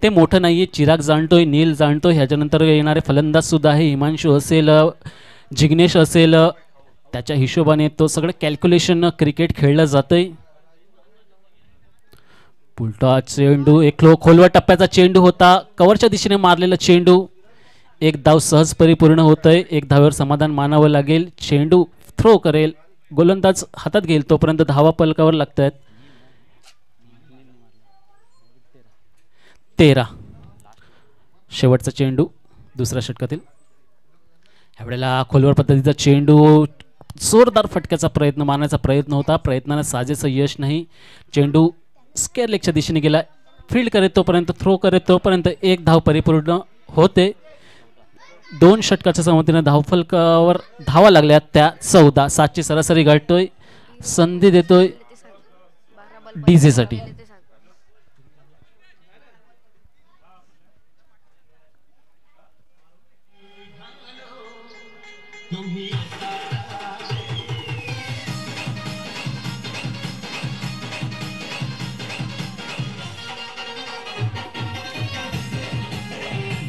ते मोठं नाही आहे. चिराग जाणतोय, नील जाणतोय, ह्याच्यानंतर येणारे फलंदाज सुद्धा आहे. हिमांशू असेल, जिग्नेश असेल, त्याच्या हिशोबाने तो सगळं कॅल्क्युलेशन क्रिकेट खेळलं जातंय. पुलटा चेंडू, एक खोलवर टप्प्याचा चेंडू होता, कव्हरच्या दिशेने मारलेला चेंडू. 1 धाव सहज परिपूर्ण होतंय. 1 धावेवर समाधान मानावं लागेल. चेंडू थ्रो करेल, गोलंदाज हातात घेईल, तोपर्यंत धावा पलकावर लागत आहेत 13. शेवटचा चेंडू दुसऱ्या षटकातील. ह्यावेळेला खोलवर पद्धतीचा चेंडू, जोरदार फटक्याचा प्रयत्न मारण्याचा प्रयत्न होता, प्रयत्नानं साजेचं यश नाही. चेंडू स्क्वेअर लेगच्या दिशेने गेला. फील्ड करेल तोपर्यंत, थ्रो करेल तोपर्यंत 1 धाव परिपूर्ण होते. 2 षटकाच्या संमतीने धावफलकावर धावा लागल्या त्या 14. 7ची सरासरी गाठतोय. संधी देतोय डीजे साठी.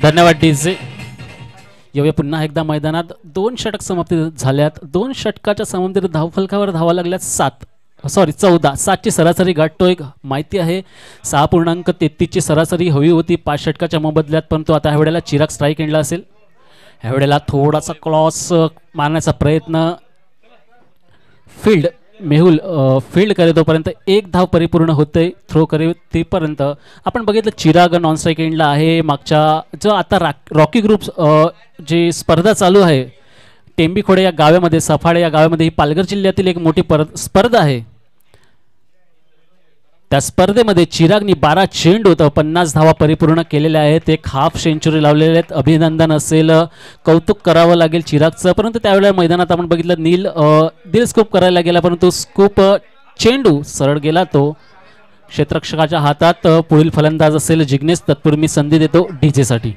धन्यवाद डीजे. येऊया पुन्हा एकदा मैदानात. 2 षटक समाप्ती झाल्यात. 2 षटकाच्या समाप्तीत धावफलकावर धावा लागल्यात 14. 7ची सरासरी गाठतोय. माहिती आहे 6.33ची सरासरी हवी होती 5 षटकाच्या मोबदल्यात, परंतु आता ह्यावेळेला चिराग स्ट्राईक एंडला असेल. ह्यावेळेला थोडासा क्रॉस मारण्याचा प्रयत्न. फील्ड मेहुल फील्ड करे तोपर्यंत 1 धाव परिपूर्ण होते. थ्रो करे तेपर्यंत आपण बघितलं चिराग नॉन स्ट्राईक एंडला आहे. मागच्या जो आता रॉकी ग्रुप जे स्पर्धा चालू आहे टेंबीखोडे या गावामध्ये, सफाळे या गावामध्ये, ही पालघर जिल्ह्यातील एक मोठी स्पर्धा आहे. त्या स्पर्धेमध्ये चिरागनी 12 चेंडू 50 धावा परिपूर्ण केलेल्या आहेत. एक हाफ सेंचुरी लावलेले आहेत. अभिनंदन असेल, कौतुक करावं लागेल चिरागचं. परंतु त्यावेळेला मैदानात आपण बघितलं नील दिल स्कूप करायला गेला, परंतु स्कूप चेंडू सरळ गेला तो क्षेत्ररक्षकाच्या हातात. पुढील फलंदाज असेल जिग्नेश. तत्पूर्वी मी संधी देतो डीजे साठी.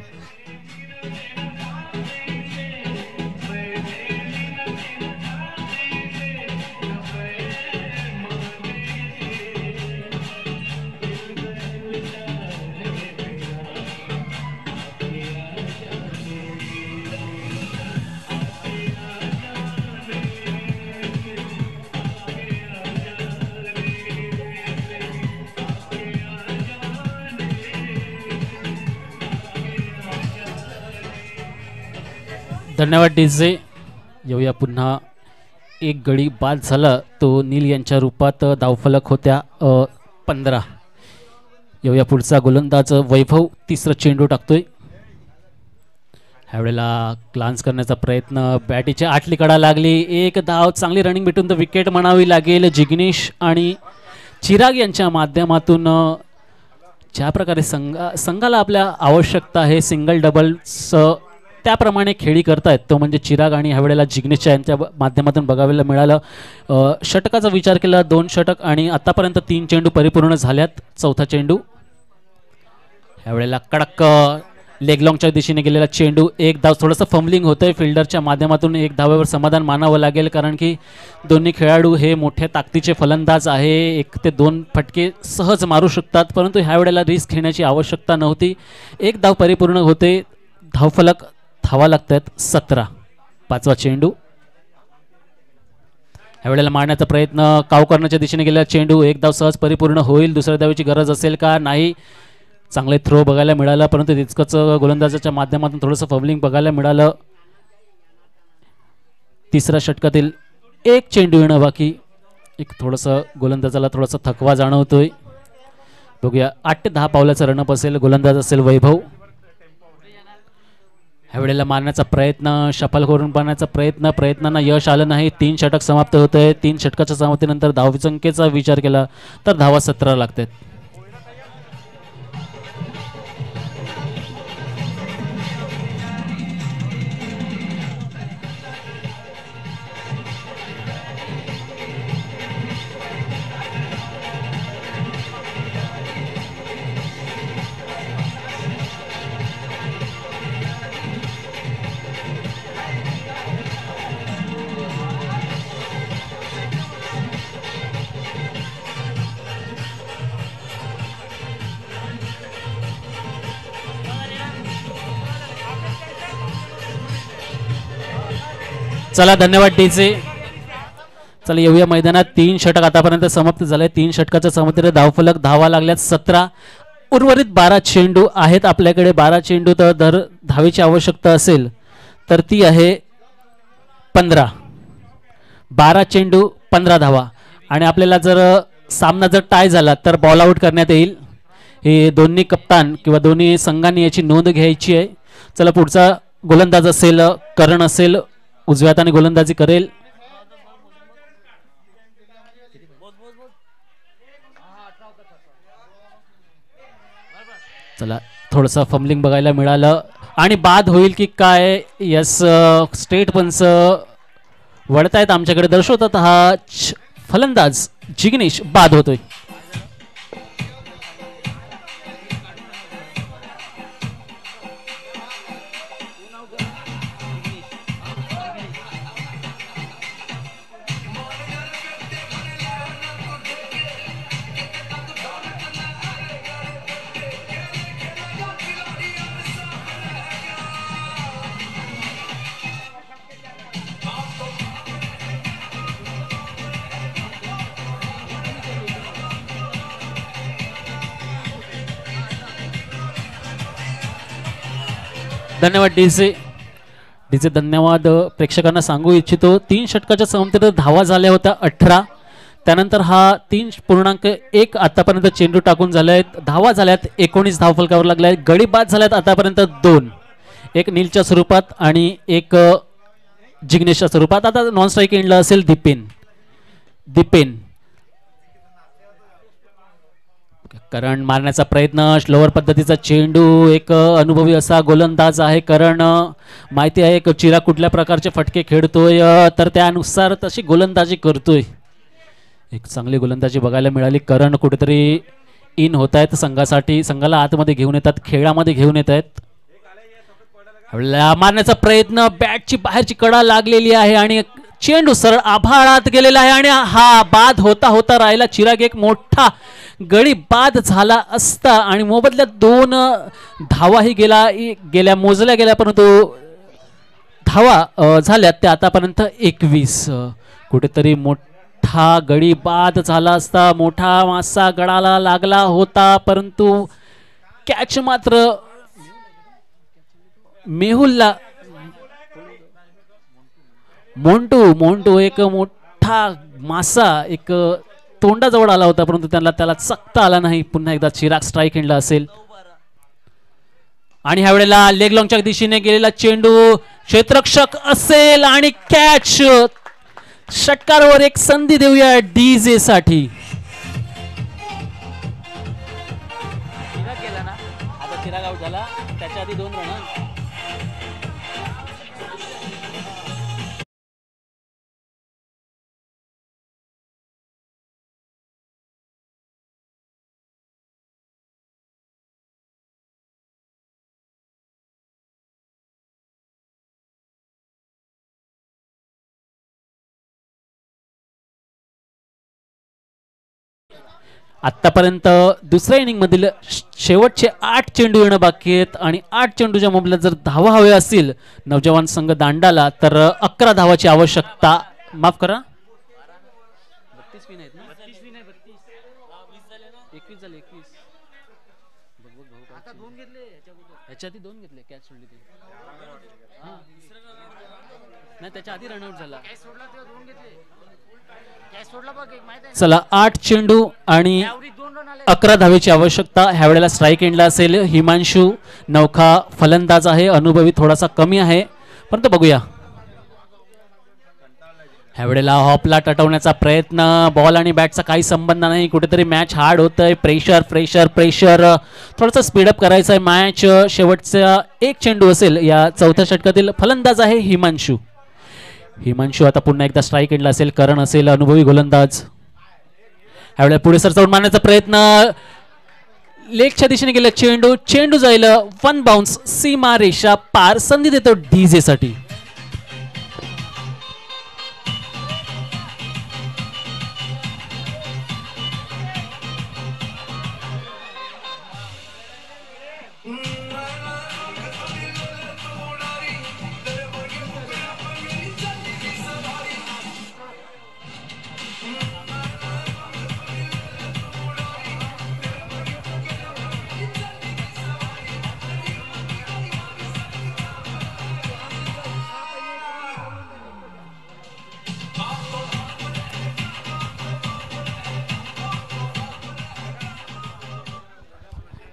धन्यवाद डीजे. येऊया पुन्हा एक गडी बाद झाला तो नील यांच्या रूपात धावफलक होत्या 15. येऊया पुढचा गोलंदाज वैभव तिसरा चेंडू टाकतोय. ह्यावेळेला ग्लान्स करण्याचा प्रयत्न बॅटीच्या आटली कडा लागली. एक धाव चांगली रनिंग भेटून द विकेट म्हणावी लागेल. जिग्नेश आणि चिराग यांच्या माध्यमातून ज्या प्रकारे संघाला आपल्या आवश्यकता आहे सिंगल डबल्स त्याप्रमाणे खेळी करतायत तो म्हणजे चिराग आणि ह्यावेळेला जिग्नेशच्या यांच्या माध्यमातून बघायला मिळालं. षटकाचा विचार केला 2 षटक आणि आतापर्यंत 3 चेंडू परिपूर्ण झाल्यात. चौथा चेंडू ह्यावेळेला कडक लेग लॉंगच्या दिशेने गेलेला चेंडू. एक धाव थोडंसं फंबलिंग होतंय फिल्डरच्या माध्यमातून. एक धावेवर समाधान मानावं लागेल कारण की दोन्ही खेळाडू हे मोठ्या ताकदीचे फलंदाज आहे. 1 ते 2 फटके सहज मारू शकतात परंतु ह्यावेळेला रिस्क घेण्याची आवश्यकता नव्हती. एक धाव परिपूर्ण होते. धावफलक धावा लागतात 17. 5वा चेंडू ह्यावेळेला मारण्याचा प्रयत्न काव करण्याच्या दिशेने गेलेला चेंडू. एक धाव सहज परिपूर्ण होईल. दुसऱ्या धावेची गरज असेल का नाही. चांगले थ्रो बघायला मिळाला परंतु तितकंच गोलंदाजाच्या माध्यमातून थोडंसं फबलिंग बघायला मिळालं. तिसऱ्या षटकातील एक चेंडू येणं बाकी. एक थोडंसं गोलंदाजाला थोडासा थकवा जाणवतोय. बघूया 8 ते 10 पावलाचा रनअप असेल. गोलंदाज असेल वैभव. ह्यावेळेला मारण्याचा प्रयत्न शफल करून पाहण्याचा प्रयत्नांना यश आलं नाही. 3 षटक समाप्त होत आहे. 3 षटकाच्या समाप्तीनंतर धावसंख्येचा विचार केला तर धावा 17 लागतात. चला धन्यवाद डीजे. चला येऊया मैदानात. 3 षटक आतापर्यंत समाप्त झाले. 3 षटकाच्या समाप्तीने धावफलक धावा लागल्यात 17. उर्वरित 12 चेंडू आहेत आपल्याकडे. 12 चेंडू तर दर धावेची आवश्यकता असेल तर ती आहे 15. 12 चेंडू 15 धावा आणि आपल्याला जर सामना जर टाय झाला तर बॉल आउट करण्यात येईल. हे दोन्ही कप्तान किंवा दोन्ही संघांनी याची नोंद घ्यायची आहे. चला पुढचा गोलंदाज असेल करण असेल. उजव्या हाताने गोलंदाजी करेल. चला थोडंसं फंबलिंग बघायला मिळालं आणि बाद होईल की काय. यस स्टेट पंच वळतायत आमच्याकडे दर्शवतात. हा फलंदाज जिग्नेश बाद होतोय. धन्यवाद डीजे. धन्यवाद. प्रेक्षकांना सांगू इच्छितो 3 षटकाच्या समाप्तीत धावा झाल्या होत्या 18. त्यानंतर हा 3.1 आतापर्यंत चेंडू टाकून झालाय. धावा झाल्यात 19 धावफलकावर लागलाय. गडी बाद झाल्यात आतापर्यंत 2. एक नीलच्या स्वरूपात आणि एक जिग्नेशच्या स्वरूपात. आता नॉन स्ट्राईक एंडला असेल दिपेन. करण मारण्याचा प्रयत्न. स्लोअर पद्धतीचा चेंडू. एक अनुभवी असा गोलंदाज आहे करण. माहिती आहे चिराग कुठल्या प्रकारचे फटके खेळतोय तर त्यानुसार तशी गोलंदाजी करतोय. एक चांगली गोलंदाजी बघायला मिळाली. करण कुठेतरी इन होत आहेत संघासाठी. संघाला आतमध्ये घेऊन येतात. खेळामध्ये घेऊन येत आहेत. मारण्याचा प्रयत्न. बॅटची बाहेरची कडा लागलेली आहे आणि चेंडू सरळ आभाळात गेलेला आहे आणि हा बाद होता राहिला. चिराग एक मोठा गडी बाद झाला असता आणि मोबदल्यात 2 धावाही गेल्या मोजल्या गेल्या परंतु धावा झाल्यात त्या आतापर्यंत 21. कुठेतरी मोठा गडी बाद झाला असता. मोठा मासा गडाला लागला होता परंतु कॅच मात्र मेहुलला मोंटू एक मोठा मासा एक तोंडाजवळ आला होता, परंतु त्याला चकता आला नाही. पुन्हा एकदा चिराग स्ट्राईक एंडला असेल. आणि ह्या वेळेला लेग लॉंगच्या दिशेने गेलेला चेंडू क्षेत्ररक्षक असेल आणि कॅच. षटकारावर एक संधी देऊया डीजे साठी. चिराग आउट झाला, त्याच्या आधी 2 रन. आतापर्यंत दुसऱ्या इनिंग मधील शेवटचे 8 चेंडू येणं बाकी आहेत आणि 8 चेंडूच्या मोबदल्यात जर धावा हव्या असतील नवजवान संघ दांडाला तर 11 धावाची आवश्यकता. माफ करा, 32 नाही, 32 नाही, 21 झाले. 21 आता 2 घेतले, ह्याच्या आधी 2 घेतले, कॅच सोडली ते. नाही, त्याच्या आधी रनआउट झाला. चला 8 चेंडू आणि 11 धावेची आवश्यकता. ह्या वेळेला स्ट्राईक एंडला असेल हिमांशू. नौखा फलंदाज आहे, अनुभवी थोडासा कमी आहे, परंतु बघूया. ह्या वेळेला हॉपला टटवण्याचा प्रयत्न. बॉल आणि बॅटचा काही संबंध नाही, कुठेतरी मॅच हार्ड होतंय. प्रेशर थोडंसं स्पीडअप करायचं आहे मॅच. शेवटचा 1 चेंडू असेल या चौथ्या षटकातील. फलंदाज आहे हिमांशू. आता पुन्हा एकदा स्ट्राईक एंडला असेल. करण असेल अनुभवी गोलंदाज. ह्यावेळेला पुढे सरसावून मारण्याचा प्रयत्न. लेगच्या दिशेने गेला चेंडू जाईल 1 बाउन्स. सीमा रेषा पार. संधी देतो डीजे साठी.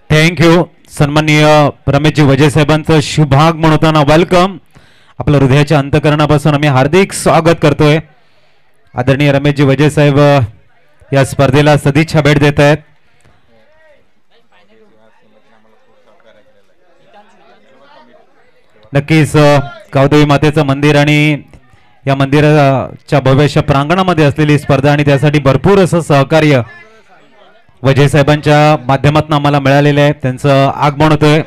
थँक्यू. सन्माननीय रमेशजी वजे साहेबांचं शुभागमन होताना वेलकम. आपल्या हृदयाच्या अंतकरणापासून आम्ही हार्दिक स्वागत करतोय. आदरणीय रमेशजी वजे साहेब या स्पर्धेला सदिच्छा भेट देत आहेत. नक्कीच कावदेवी मातेचं मंदिर आणि या मंदिराच्या भव्य प्रांगणामध्ये असलेली स्पर्धा आणि त्यासाठी भरपूर असं सहकार्य वजे साहेबांच्या माध्यमातून आम्हाला मिळालेले आहे. त्यांचं आगमन होतोय.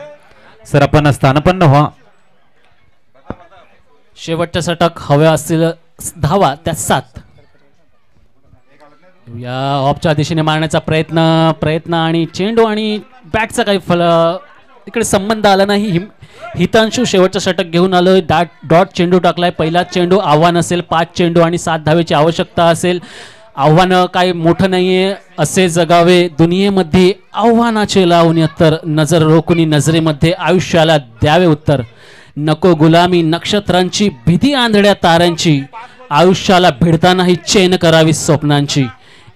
सर आपण स्थानपन्न व्हा. शेवटच्या षटक हव्या असतील धावा त्या 7. या ऑफच्या दिशेने मारण्याचा प्रयत्न आणि चेंडू आणि बॅटचा काही इकडे संबंध आला नाही. हितांशू शेवटचं षटक घेऊन आलोय. डॉट चेंडू टाकलाय. पहिला चेंडू आव्हान असेल. 5 चेंडू आणि 7 धावेची आवश्यकता असेल. आव्हानं काही मोठं नाहीये, असे जगावे दुनियेमध्ये आव्हानाचे लावून तर नजर रोखुनी नजरेमध्ये आयुष्याला द्यावे उत्तर. नको गुलामी नक्षत्रांची भीती आंधळ्या ताऱ्यांची. आयुष्याला भिडतानाही चैन करावी स्वप्नांची.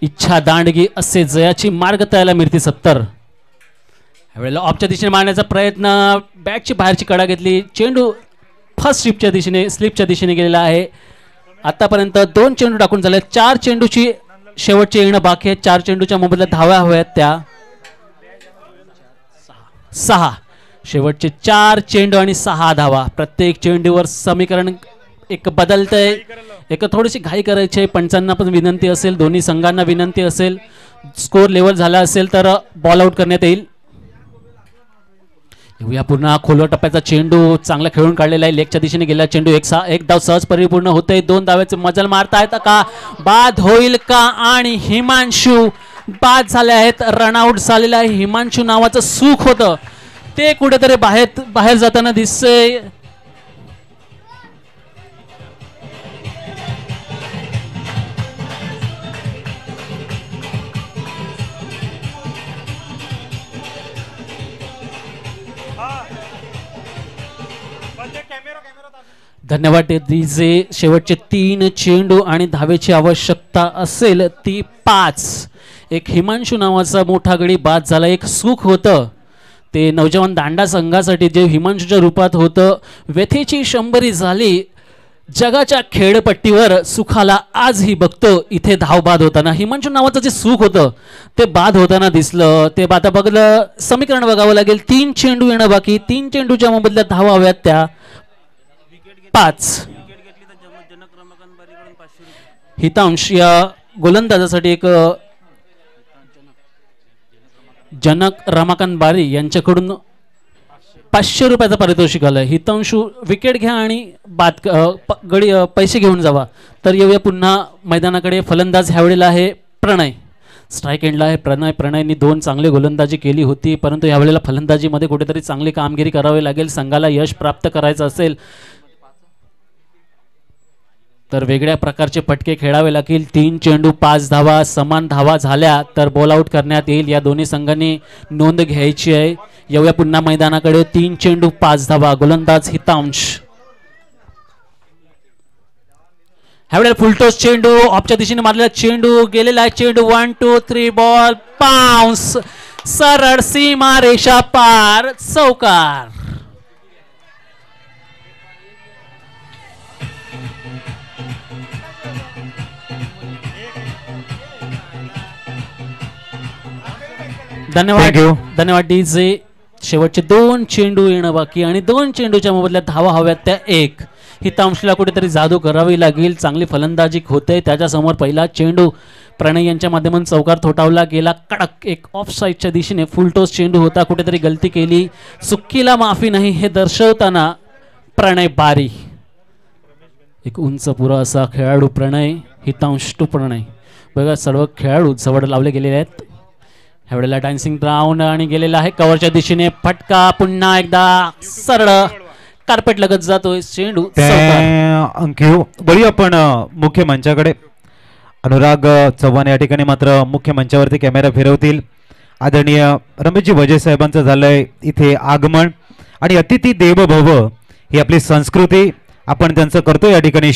इच्छा दांडगी असे जयाची मार्ग त्याला मिळते 70. ह्यावेळेला ऑफच्या दिशेने मारण्याचा प्रयत्न. बॅटची बाहेरची कडा घेतली. चेंडू फर्स्ट स्लिपच्या दिशेने गेलेला आहे. आतापर्यंत 2 चेंडू टाकून झाले. 4 चेंडूची शेवटचे येणं बाकी आहे. 4 चेंडूच्या मोबदल्यात धावा हव्यात त्या 6. शेवटचे 4 चेंडू आणि 6 धावा. प्रत्येक चेंडूवर समीकरण एक बदलतंय. एक थोडीशी घाई करायची आहे. पंचांना पण विनंती असेल, दोन्ही संघांना विनंती असेल, स्कोर लेवल झाला असेल तर बॉल आउट करण्यात येईल. या पुन्हा खोलवर टप्प्याचा चेंडू चांगला खेळून काढलेला आहे. लेगच्या दिशेने गेला चेंडू. एक धाव सहज परिपूर्ण होते. 2 धाव्याचे मजल मारता येतं का? बाद होईल का? आणि हिमांशू बाद झाले आहेत. रनआउट झालेला आहे. हिमांशू नावाचं सुख होतं ते कुठेतरी बाहेर जाताना दिसतंय. धन्यवाद डीजे. शेवटचे 3 चेंडू आणि धावेची आवश्यकता असेल ती 5. एक हिमांशू नावाचा मोठा गडी बाद झाला. एक सुख होतं ते नौजवान दांडा संघासाठी जे हिमांशूच्या रूपात होतं. व्यथेची 100 झाली. जगाच्या खेळपट्टीवर सुखाला आजही बघतो इथे धाव बाद होताना. हिमांशू नावाचं जे सुख होतं ते बाद होताना दिसलं. ते आता बघलं समीकरण बघावं लागेल. 3 चेंडू येणं बाकी. 3 चेंडूच्या मोबदल्यात धावा हव्यात त्या 5. हितांश या गोलंदाजासाठी एक जनक रमाकांत बारी यांच्याकडून 500 रुपयाचं पारितोषिक आलं. हितांशू विकेट घ्या आणि बाद गडी पैसे घेऊन जावा. तर येऊया पुन्हा मैदानाकडे. फलंदाज ह्यावेळेला आहे प्रणय. स्ट्राईक एंडला आहे प्रणयनी 2 चांगली गोलंदाजी केली होती, परंतु यावेळेला फलंदाजीमध्ये कुठेतरी चांगली कामगिरी करावी लागेल. संघाला यश प्राप्त करायचं असेल तर वेगळ्या प्रकारचे फटके खेळावे लागतील. 3 चेंडू 5 धावा. समान धावा झाल्या तर बॉल आउट करण्यात येईल. या दोन्ही संघांनी नोंद घ्यायची आहे. येऊया पुन्हा मैदानाकडे. 3 चेंडू 5 धावा. गोलंदाज हितांश. ह्यावेळेला फुलटॉस चेंडू ऑफच्या दिशेने मारलेला चेंडू गेलेला आहे. चेंडू 1 2 3 बॉल बाउन्स. सरळ सीमा रेषा पार. चौकार. धन्यवाद डीजे. शेवटचे 2 चेंडू येणं बाकी आणि 2 चेंडूच्या मोबदल्यात धावा हव्यात त्या 1. हितांशला कुठेतरी जादू करावी लागेल. चांगली फलंदाजी होते. त्याच्यासमोर पहिला चेंडू प्रणय यांच्या माध्यमातून चौकार थोटावला गेला. कडक एक ऑफ साईडच्या दिशेने फुलटॉस चेंडू होता. कुठेतरी गलती केली. चुकीला माफी नाही हे दर्शवताना प्रणय बारी. एक उंच पुरा असा खेळाडू प्रणय. हितांश टू प्रणय. बघा सर्व खेळाडू जवळ लावले गेलेले आहेत. ह्यावेळेला डान्सिंग राऊंड आणि गेलेला आहे कव्हरच्या दिशेने. फटका पुन्हा एकदा सरळ कार्पेट लगत जातोय चेंडू. अंकिव बळी आपण मुख्य मंचाकडे. अनुराग चव्हाण या ठिकाणी मात्र मुख्य मंचावरती कॅमेरा फिरवतील. आदरणीय रमेशजी वजे साहेबांचं झालंय इथे आगमन आणि अतिथी देव भव ही आपली संस्कृती आपण त्यांचं करतो या ठिकाणी.